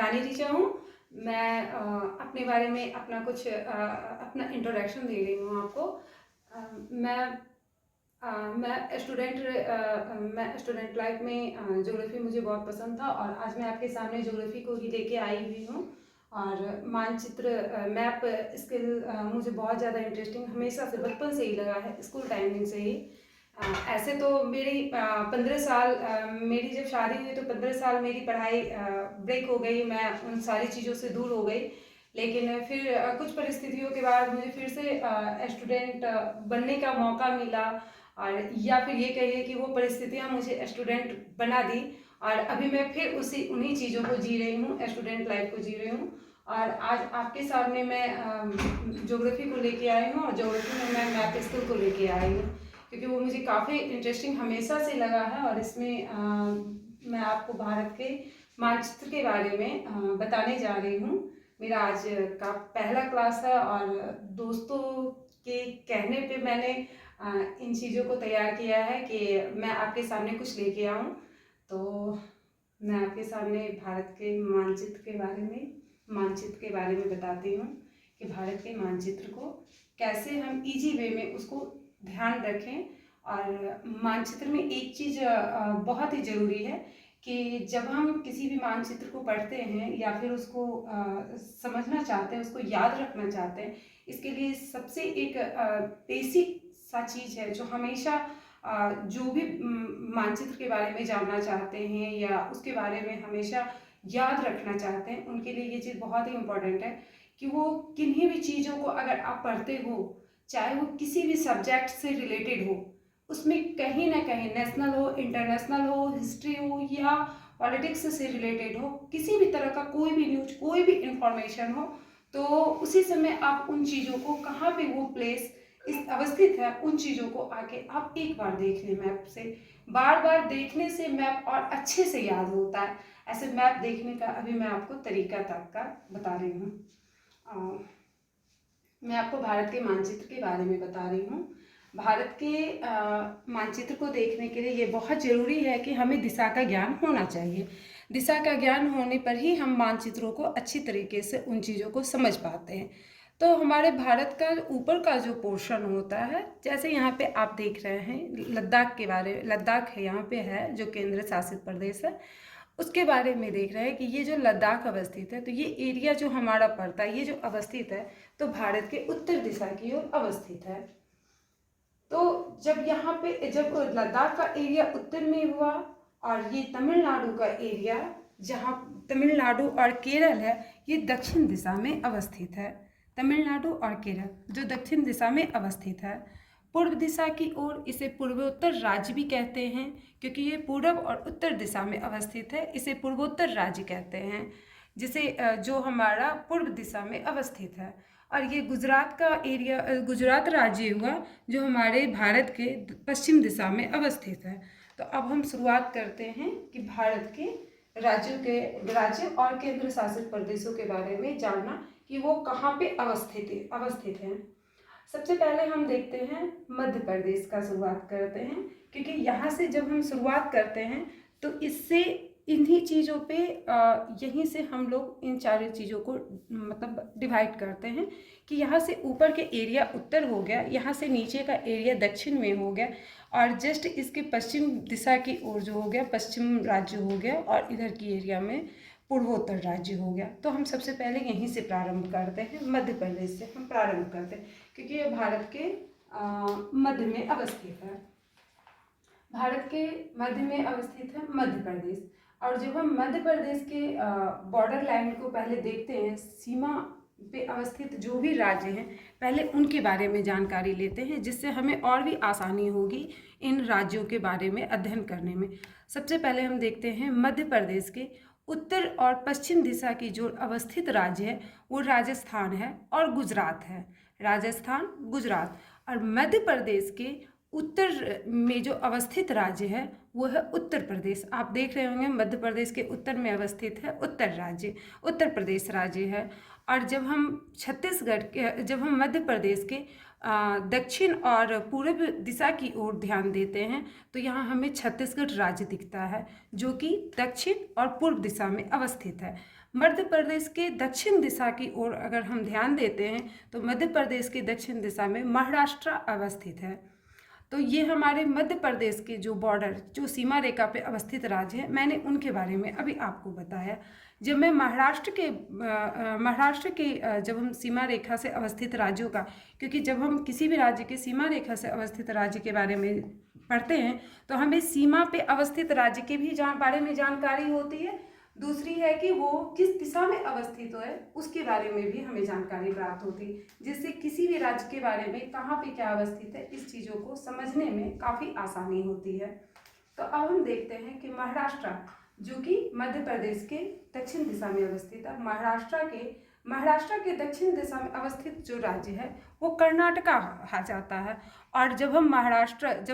रानी ऋचा हूँ। मैं अपने बारे में अपना इंट्रोडक्शन दे रही हूँ आपको। अ, मैं मैं स्टूडेंट लाइफ में ज्योग्राफी मुझे बहुत पसंद था और आज मैं आपके सामने ज्योग्राफी को ही लेके आई हुई हूँ। और मानचित्र मैप स्किल मुझे बहुत ज़्यादा इंटरेस्टिंग हमेशा से बचपन से ही लगा है, स्कूल टाइमिंग से ही। ऐसे तो मेरी 15 साल मेरी जब शादी हुई तो 15 साल मेरी पढ़ाई ब्रेक हो गई, मैं उन सारी चीज़ों से दूर हो गई। लेकिन फिर कुछ परिस्थितियों के बाद मुझे फिर से स्टूडेंट बनने का मौका मिला, और या फिर ये कहिए कि वो परिस्थितियाँ मुझे स्टूडेंट बना दी। और अभी मैं फिर उन्हीं चीज़ों को जी रही हूँ, स्टूडेंट लाइफ को जी रही हूँ। और आज आपके सामने मैं ज्योग्राफी को लेके आई हूँ, और ज्योग्राफी में मैं मैप स्किल को लेके आई हूँ, क्योंकि वो मुझे काफ़ी इंटरेस्टिंग हमेशा से लगा है। और इसमें मैं आपको भारत के मानचित्र के बारे में बताने जा रही हूँ। मेरा आज का पहला क्लास है, और दोस्तों के कहने पे मैंने इन चीज़ों को तैयार किया है कि मैं आपके सामने कुछ लेके आऊँ। तो मैं आपके सामने भारत के मानचित्र के बारे में बताती हूँ कि भारत के मानचित्र को कैसे हम इजी वे में उसको ध्यान रखें। और मानचित्र में एक चीज़ बहुत ही ज़रूरी है कि जब हम किसी भी मानचित्र को पढ़ते हैं या फिर उसको समझना चाहते हैं, उसको याद रखना चाहते हैं, इसके लिए सबसे एक बेसिक सा चीज़ है जो हमेशा जो भी मानचित्र के बारे में जानना चाहते हैं या उसके बारे में हमेशा याद रखना चाहते हैं, उनके लिए ये चीज़ बहुत ही इम्पोर्टेंट है कि वो किन्हीं भी चीज़ों को अगर आप पढ़ते हो, चाहे वो किसी भी सब्जेक्ट से रिलेटेड हो, उसमें कहीं ना कहीं नेशनल हो, इंटरनेशनल हो, हिस्ट्री हो या पॉलिटिक्स से रिलेटेड हो, किसी भी तरह का कोई भी न्यूज, कोई भी इंफॉर्मेशन हो, तो उसी समय आप उन चीज़ों को कहाँ पे वो प्लेस इस अवस्थित है, उन चीज़ों को आके आप एक बार देख लें मैप से। बार बार देखने से मैप और अच्छे से याद होता है। ऐसे मैप देखने का अभी मैं आपको तरीका तक का बता रही हूँ। मैं आपको भारत के मानचित्र के बारे में बता रही हूँ। भारत के मानचित्र को देखने के लिए ये बहुत ज़रूरी है कि हमें दिशा का ज्ञान होना चाहिए। दिशा का ज्ञान होने पर ही हम मानचित्रों को अच्छी तरीके से उन चीज़ों को समझ पाते हैं। तो हमारे भारत का ऊपर का जो पोर्शन होता है, जैसे यहाँ पे आप देख रहे हैं लद्दाख है, यहाँ पे है जो केंद्र शासित प्रदेश है, उसके बारे में देख रहे हैं कि ये जो लद्दाख अवस्थित है, तो ये एरिया जो हमारा पड़ता है, ये जो अवस्थित है, तो भारत के उत्तर दिशा की ओर अवस्थित है। तो जब लद्दाख का एरिया उत्तर में हुआ, और ये तमिलनाडु का एरिया, जहाँ तमिलनाडु और केरल है, ये दक्षिण दिशा में अवस्थित है। तमिलनाडु और केरल जो दक्षिण दिशा में अवस्थित है, पूर्व दिशा की ओर इसे पूर्वोत्तर राज्य भी कहते हैं, क्योंकि ये पूर्व और उत्तर दिशा में अवस्थित है, इसे पूर्वोत्तर राज्य कहते हैं, जिसे जो हमारा पूर्व दिशा में अवस्थित है। और ये गुजरात का एरिया, गुजरात राज्य हुआ, जो हमारे भारत के पश्चिम दिशा में अवस्थित है। तो अब हम शुरुआत करते हैं कि भारत के राज्य और केंद्र शासित प्रदेशों के बारे में जानना कि वो कहाँ पे अवस्थित हैं। सबसे पहले हम देखते हैं मध्य प्रदेश का शुरुआत करते हैं, क्योंकि यहाँ से जब हम शुरुआत करते हैं तो इससे इन्हीं चीज़ों पे यहीं से हम लोग इन चारों चीज़ों को मतलब डिवाइड करते हैं कि यहाँ से ऊपर के एरिया उत्तर हो गया, यहाँ से नीचे का एरिया दक्षिण में हो गया, और जस्ट इसके पश्चिम दिशा की ओर जो हो गया पश्चिम राज्य हो गया, और इधर की एरिया में पूर्वोत्तर राज्य हो गया। तो हम सबसे पहले यहीं से प्रारंभ करते हैं, मध्य प्रदेश से हम प्रारंभ करते हैं, क्योंकि ये भारत के मध्य में अवस्थित है। भारत के मध्य में अवस्थित है मध्य प्रदेश। और जब हम मध्य प्रदेश के बॉर्डर लाइन को पहले देखते हैं, सीमा पे अवस्थित जो भी राज्य हैं, पहले उनके बारे में जानकारी लेते हैं, जिससे हमें और भी आसानी होगी इन राज्यों के बारे में अध्ययन करने में। सबसे पहले हम देखते हैं मध्य प्रदेश के उत्तर और पश्चिम दिशा की जो अवस्थित राज्य है वो राजस्थान है और गुजरात है। राजस्थान, गुजरात। और मध्य प्रदेश के उत्तर में जो अवस्थित राज्य है वो है उत्तर प्रदेश। आप देख रहे होंगे मध्य प्रदेश के उत्तर में अवस्थित है उत्तर प्रदेश राज्य है। और जब हम मध्य प्रदेश के दक्षिण और पूर्व दिशा की ओर ध्यान देते हैं तो यहाँ हमें छत्तीसगढ़ राज्य दिखता है, जो कि दक्षिण और पूर्व दिशा में अवस्थित है। मध्य प्रदेश के दक्षिण दिशा की ओर अगर हम ध्यान देते हैं तो मध्य प्रदेश के दक्षिण दिशा में महाराष्ट्र अवस्थित है। तो ये हमारे मध्य प्रदेश के जो बॉर्डर, जो सीमा रेखा पे अवस्थित राज्य हैं, मैंने उनके बारे में अभी आपको बताया। जब मैं महाराष्ट्र के जब हम सीमा रेखा से अवस्थित राज्यों का, क्योंकि जब हम किसी भी राज्य के सीमा रेखा से अवस्थित राज्य के बारे में पढ़ते हैं तो हमें सीमा पे अवस्थित राज्य के भी बारे में जानकारी होती है। दूसरी है कि वो किस दिशा में अवस्थित है उसके बारे में भी हमें जानकारी प्राप्त होती है, जिससे किसी भी राज्य के बारे में कहाँ पे क्या अवस्थित है इस चीज़ों को समझने में काफ़ी आसानी होती है। तो अब हम देखते हैं कि महाराष्ट्र, जो कि मध्य प्रदेश के दक्षिण दिशा में अवस्थित है, महाराष्ट्र के दक्षिण दिशा में अवस्थित जो राज्य है वो कर्नाटका कहा जाता है। और जब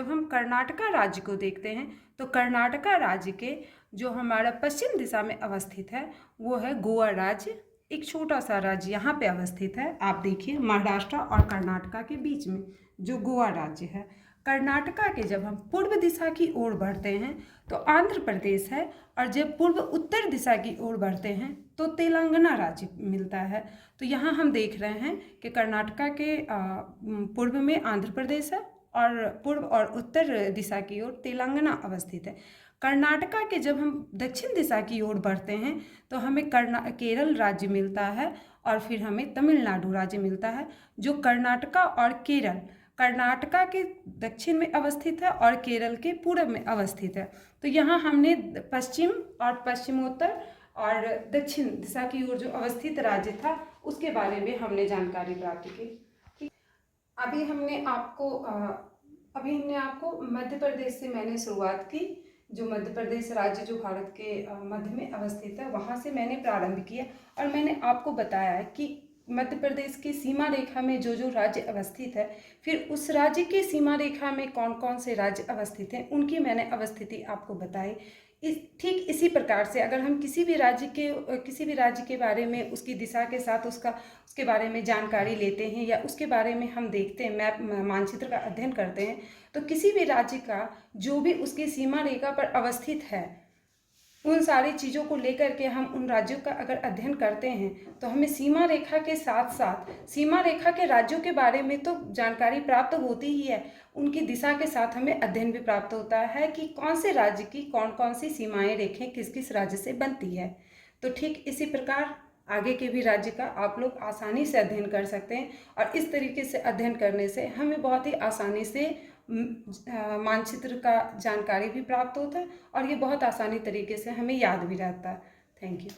हम कर्नाटका राज्य को देखते हैं तो कर्नाटका राज्य के जो हमारा पश्चिम दिशा में अवस्थित है वो है गोवा राज्य, एक छोटा सा राज्य यहाँ पे अवस्थित है। आप देखिए महाराष्ट्र और कर्नाटका के बीच में जो गोवा राज्य है। कर्नाटका के जब हम पूर्व दिशा की ओर बढ़ते हैं तो आंध्र प्रदेश है, और जब पूर्व उत्तर दिशा की ओर बढ़ते हैं तो तेलंगाना राज्य मिलता है। तो यहाँ हम देख रहे हैं कि कर्नाटका के पूर्व में आंध्र प्रदेश है और पूर्व और उत्तर दिशा की ओर तेलंगाना अवस्थित है। कर्नाटका के जब हम दक्षिण दिशा की ओर बढ़ते हैं तो हमें केरल राज्य मिलता है, और फिर हमें तमिलनाडु राज्य मिलता है, जो कर्नाटका और केरल कर्नाटका के दक्षिण में अवस्थित है और केरल के पूर्व में अवस्थित है। तो यहाँ हमने पश्चिम और पश्चिमोत्तर और दक्षिण दिशा की ओर जो अवस्थित राज्य था उसके बारे में हमने जानकारी प्राप्त की। अभी हमने आपको मध्य प्रदेश से मैंने शुरुआत की। जो मध्य प्रदेश राज्य जो भारत के मध्य में अवस्थित है वहाँ से मैंने प्रारंभ किया, और मैंने आपको बताया कि मध्य प्रदेश की सीमा रेखा में जो जो राज्य अवस्थित है, फिर उस राज्य की सीमा रेखा में कौन कौन से राज्य अवस्थित हैं उनकी मैंने अवस्थिति आपको बताई। ठीक इसी प्रकार से अगर हम किसी भी राज्य के बारे में उसकी दिशा के साथ उसके बारे में जानकारी लेते हैं या उसके बारे में हम देखते हैं, मैप मानचित्र का अध्ययन करते हैं, तो किसी भी राज्य का जो भी उसकी सीमा रेखा पर अवस्थित है उन सारी चीज़ों को लेकर के हम उन राज्यों का अगर अध्ययन करते हैं तो हमें सीमा रेखा के साथ साथ सीमा रेखा के राज्यों के बारे में तो जानकारी प्राप्त होती ही है, उनकी दिशा के साथ हमें अध्ययन भी प्राप्त होता है कि कौन से राज्य की कौन कौन सी सीमाएं रेखें किस किस राज्य से बनती है। तो ठीक इसी प्रकार आगे के भी राज्य का आप लोग आसानी से अध्ययन कर सकते हैं, और इस तरीके से अध्ययन करने से हमें बहुत ही आसानी से मानचित्र का जानकारी भी प्राप्त होता है, और ये बहुत आसानी तरीके से हमें याद भी रहता है। Thank you.